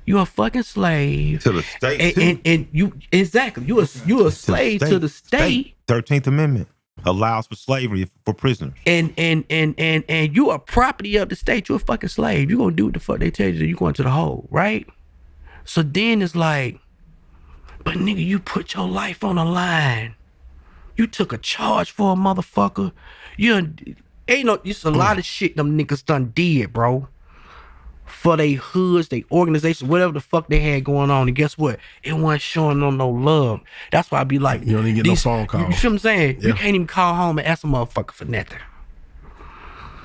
You a fucking slave to the state, and you exactly you a slave to the state. 13th Amendment allows for slavery for prisoners. And you are property of the state. You're a fucking slave. You gonna do what the fuck they tell you. You going to the hole, right? So then it's like, but nigga, you put your life on the line. You took a charge for a motherfucker. It's a lot of shit them niggas done did, bro. For they hoods, they organizations, whatever the fuck they had going on. And guess what? It wasn't showing them no love. That's why I be like, you don't even get no phone call. You feel what I'm saying? Yeah. You can't even call home and ask a motherfucker for nothing.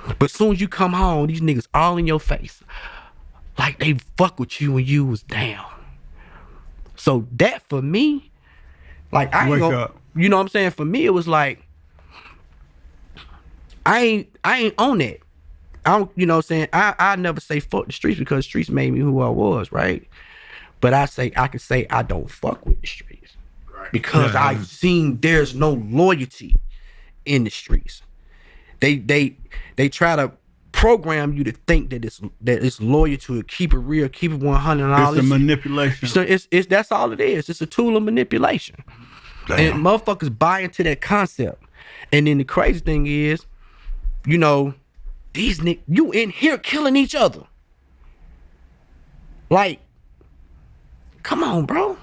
But as soon as you come home, these niggas all in your face. Like they fuck with you when you was down. So that for me, like I ain't gonna, you know what I'm saying? For me, it was like, I ain't on that. I don't, you know what I'm saying? I never say fuck the streets because the streets made me who I was, right? But I can say I don't fuck with the streets. Right. Because I've seen there's no loyalty in the streets. They try to program you to think that it's loyal to it, keep it real, keep it 100 and all this. It's a manipulation. So it's that's all it is. It's a tool of manipulation. Damn. And motherfuckers buy into that concept. And then the crazy thing is, you know, these niggas, you in here killing each other. Like, come on, bro.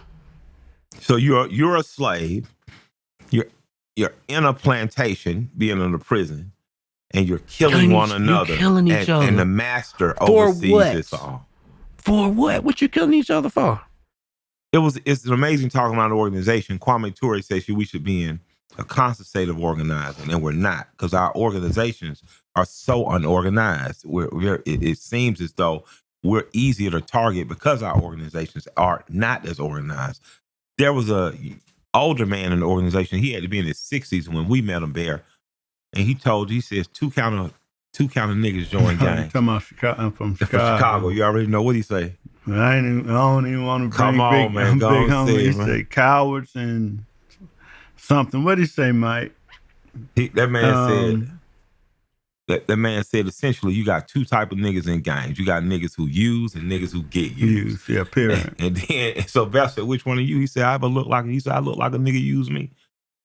So you're a slave. You're in a plantation, being in a prison, and you're killing one another. You're killing each other. And the master oversees this all. For what? What you killing each other for? It's amazing talking about an organization. Kwame Ture says we should be in a constant state of organizing, and we're not, because our organizations are so unorganized. It seems as though we're easier to target because our organizations are not as organized. There was a older man in the organization. He had to be in his 60s when we met him there, and he says two count of niggas join gang. Talking about Chicago. I'm from Chicago. You already know what he say. I don't even want to bring Come on, man. Go big on, homie. He man. say cowards and something. What did he say, Mike? That man said essentially you got two type of niggas in gangs. You got niggas who use and niggas who get used. Yeah, period. And then so Beth said, which one of you? He said, I look like a nigga use me.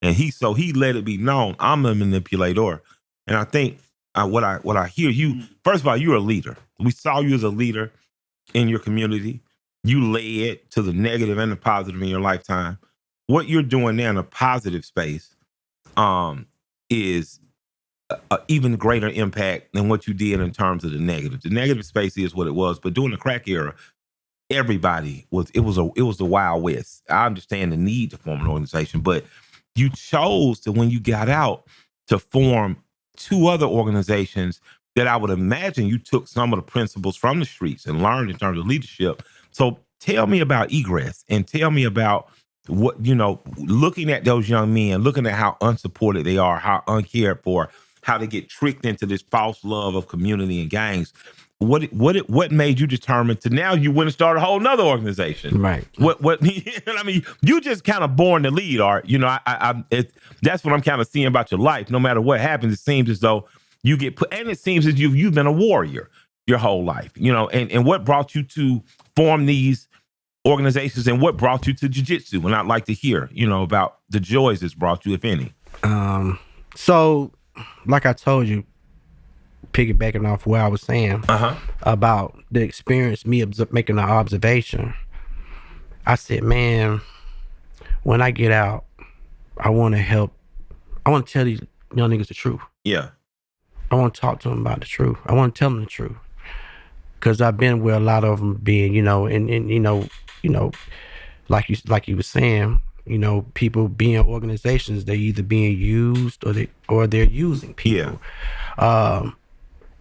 And he let it be known I'm the manipulator. And I think what I hear you, first of all, you're a leader. We saw you as a leader in your community. You led to the negative and the positive in your lifetime. What you're doing now in a positive space is an even greater impact than what you did in terms of the negative. The negative space is what it was, but during the crack era, everybody was the Wild West. I understand the need to form an organization, but you chose to, when you got out, to form two other organizations that I would imagine you took some of the principles from the streets and learned in terms of leadership. So tell me about Egress and tell me about what, looking at those young men, looking at how unsupported they are, how uncared for, how they get tricked into this false love of community and gangs. What made you determined to now you went and start a whole nother organization? Right. What I mean, you just kind of born to lead, Art. That's what I'm kind of seeing about your life. No matter what happens, it seems as though you get put, and it seems as you've been a warrior your whole life. And what brought you to form these organizations, and what brought you to jiu-jitsu? And I'd like to hear, about the joys it's brought you, if any. So, like I told you, piggybacking off what I was saying about the experience, me making an observation, I said, man, when I get out, I want to help. I want to tell these young niggas the truth. Yeah. I want to talk to them about the truth. I want to tell them the truth. Because I've been where a lot of them being, like you were saying, people being organizations, they're either being used or they're using people. Yeah.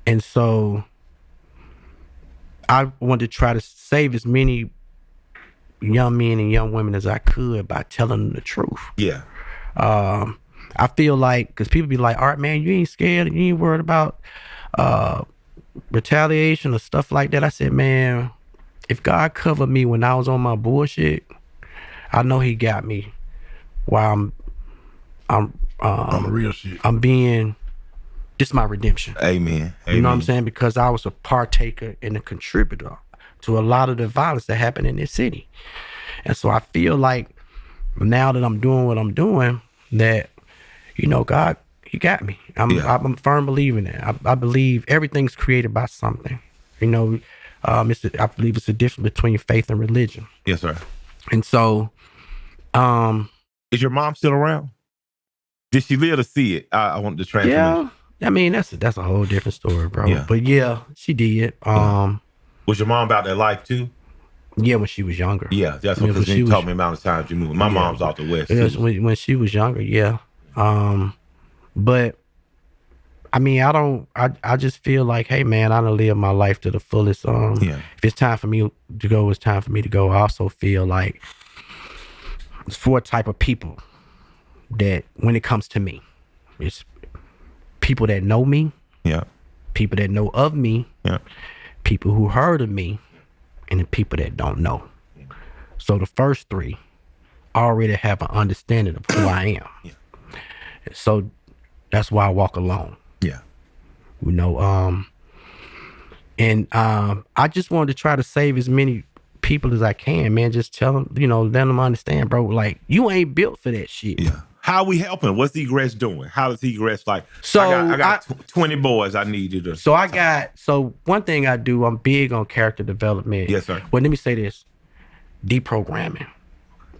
And so I wanted to try to save as many young men and young women as I could by telling them the truth. Yeah. I feel like, because people be like, all right, man, you ain't scared, you ain't worried about retaliation or stuff like that. I said, man, if God covered me when I was on my bullshit, I know he got me while I'm on the real shit. This is my redemption. Amen. You know what I'm saying? Because I was a partaker and a contributor to a lot of the violence that happened in this city. And so I feel like now that I'm doing what I'm doing, that, God, he got me. I'm a firm believer in that. I believe everything's created by something. I believe it's a difference between faith and religion. Yes, sir. And so, is your mom still around? Did she live to see it? I want the transformation. Yeah, I mean that's a whole different story, bro. Yeah. But yeah, she did. Was your mom about that life too? Yeah, when she was younger. Yeah, that's because you told me about the times you moved. My mom's out the West. Yeah, when she was younger, yeah. But I mean, I just feel like, hey man, I done lived my life to the fullest. If it's time for me to go, it's time for me to go. I also feel like it's four type of people that when it comes to me, it's people that know me, people that know of me, people who heard of me, and the people that don't know. So the first three already have an understanding of who I am. So that's why I walk alone. I just wanted to try to save as many people as I can, man. Just tell them, let them understand, bro, like, you ain't built for that shit. How we helping? What's Egress doing? How does Egress like? So I got 20 boys I need you to. So one thing I do, I'm big on character development. Yes, sir. Well, let me say this: deprogramming.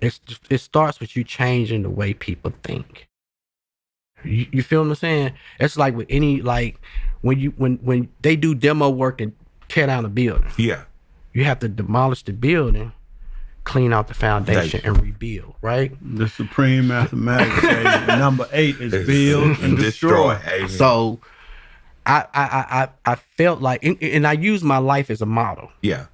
It starts with you changing the way people think. You feel what I'm saying? It's like with any, like when they do demo work and tear down a building. Yeah. You have to demolish the building, clean out the foundation, and rebuild, right? The supreme mathematics says number 8 is build and destroy. So I felt like, and I use my life as a model. Yeah.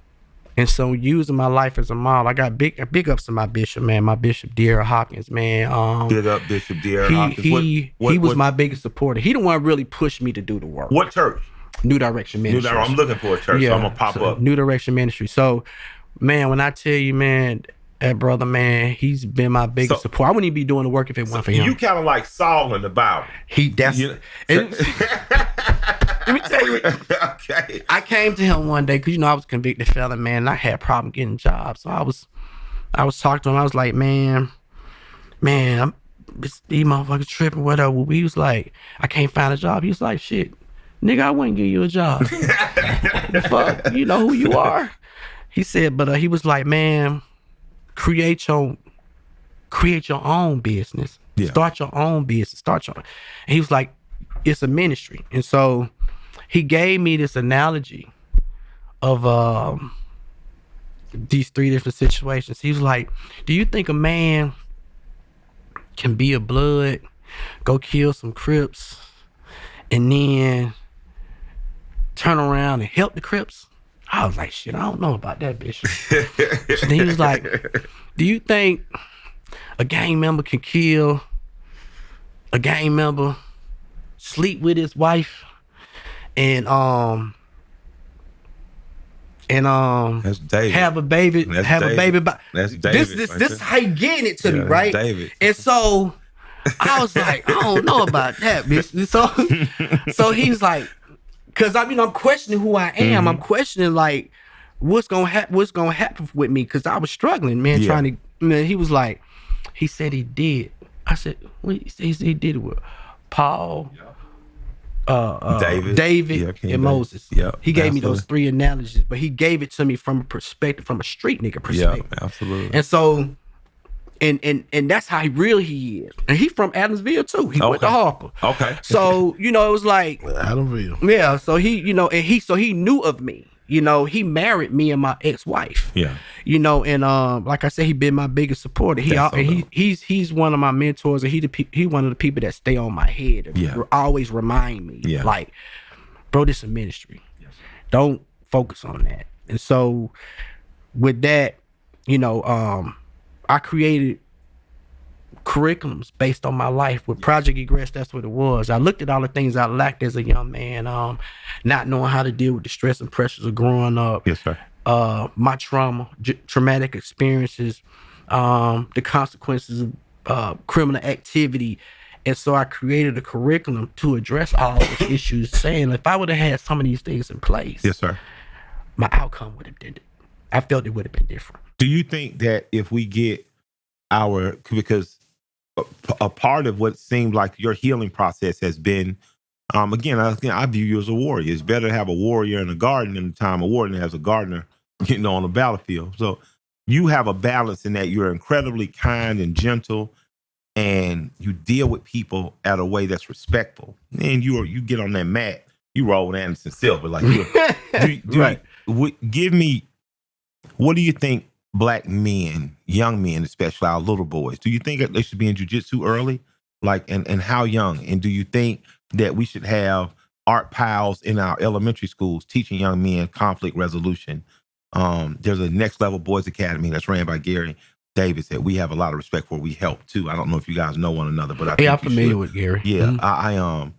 And so using my life as a model, I got big ups to my bishop, man. My Bishop Hopkins, man. Big up Bishop Hopkins. He was my biggest supporter. He the one really pushed me to do the work. What church? New Direction Ministry. I'm looking for a church, so I'm gonna pop up. New Direction Ministry. So, man, when I tell you, man, that brother, man, he's been my biggest support. I wouldn't even be doing the work if it wasn't for him. You kind of like Saul in the Bible. Let me tell you. Okay. I came to him one day because I was a convicted felon, man, and I had a problem getting jobs. So I was talking to him. I was like, man, these motherfuckers tripping, whatever. He was like, I can't find a job. He was like, shit, nigga, I wouldn't give you a job. The fuck, you know who you are. He said, but he was like, man, create your own business. Yeah. Start your own business. And he was like, it's a ministry. And so he gave me this analogy of these 3 different situations. He was like, do you think a man can be a blood, go kill some Crips, and then turn around and help the Crips? I was like, shit, I don't know about that, Bishop. So then he was like, do you think a gang member can kill a gang member, sleep with his wife, and that's David. have a baby, That's have David. a baby? That's David. This is how he getting it to me, right? David. And so I was like, I don't know about that, bitch. So he's like, because I'm questioning who I am. Mm-hmm. I'm questioning like what's gonna happen with me, because I was struggling, man, trying to. Man, he was like, he said he did. I said, what? He said he did it with Paul, David, and Moses. Yeah, he gave me those 3 analogies, but he gave it to me from a street nigga perspective. Yeah, absolutely. And so, and that's how he is. And he from Adamsville too. He went to Harper. Okay. So it was like Adamsville. Yeah. So he knew of me. He married me and my ex-wife. Yeah. And like I said, he been my biggest supporter. He's one of my mentors, and he one of the people that stay on my head and always remind me, like, bro, this is a ministry. Yes. Don't focus on that. And so with that, I created curriculums based on my life. With Project Egress, that's what it was. I looked at all the things I lacked as a young man, not knowing how to deal with the stress and pressures of growing up. Yes, sir. My traumatic experiences, the consequences of criminal activity. And so I created a curriculum to address all those issues, saying if I would have had some of these things in place, yes, sir, my outcome would have been I felt it would have been different. Do you think that if we get because a part of what seemed like your healing process has been, again, I view you as a warrior. It's better to have a warrior in a garden in the time of war than as a gardener, on the battlefield. So you have a balance in that you're incredibly kind and gentle, and you deal with people at a way that's respectful. And you get on that mat, you roll with Anderson Silva. Like, right. Give me, what do you think Black men, young men especially, our little boys, do you think that they should be in jiu-jitsu early? Like, and how young? And do you think that we should have art Powells in our elementary schools teaching young men conflict resolution? There's a Next Level Boys Academy that's ran by Gary Davis that we have a lot of respect for. We help too. I don't know if you guys know one another, but I think I'm familiar with Gary. Yeah. Mm-hmm.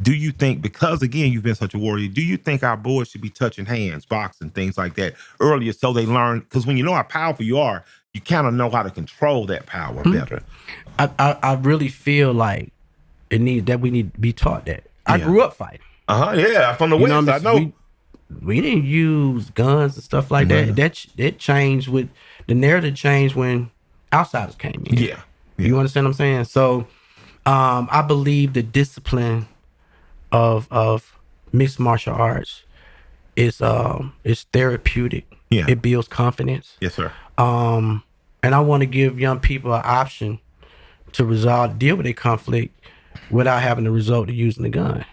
Do you think, because again, you've been such a warrior, do you think our boys should be touching hands, boxing, things like that earlier so they learn? Because when you know how powerful you are, you kind of know how to control that power better. I really feel like we need to be taught that. I grew up fighting. Yeah, from the West, I know. We didn't use guns and stuff like that. That changed with the narrative changed when outsiders came in. Yeah. You understand what I'm saying? So I believe the discipline of mixed martial arts is therapeutic. Yeah. It builds confidence. Yes, sir. And I want to give young people an option to deal with a conflict without having to resort to using the gun.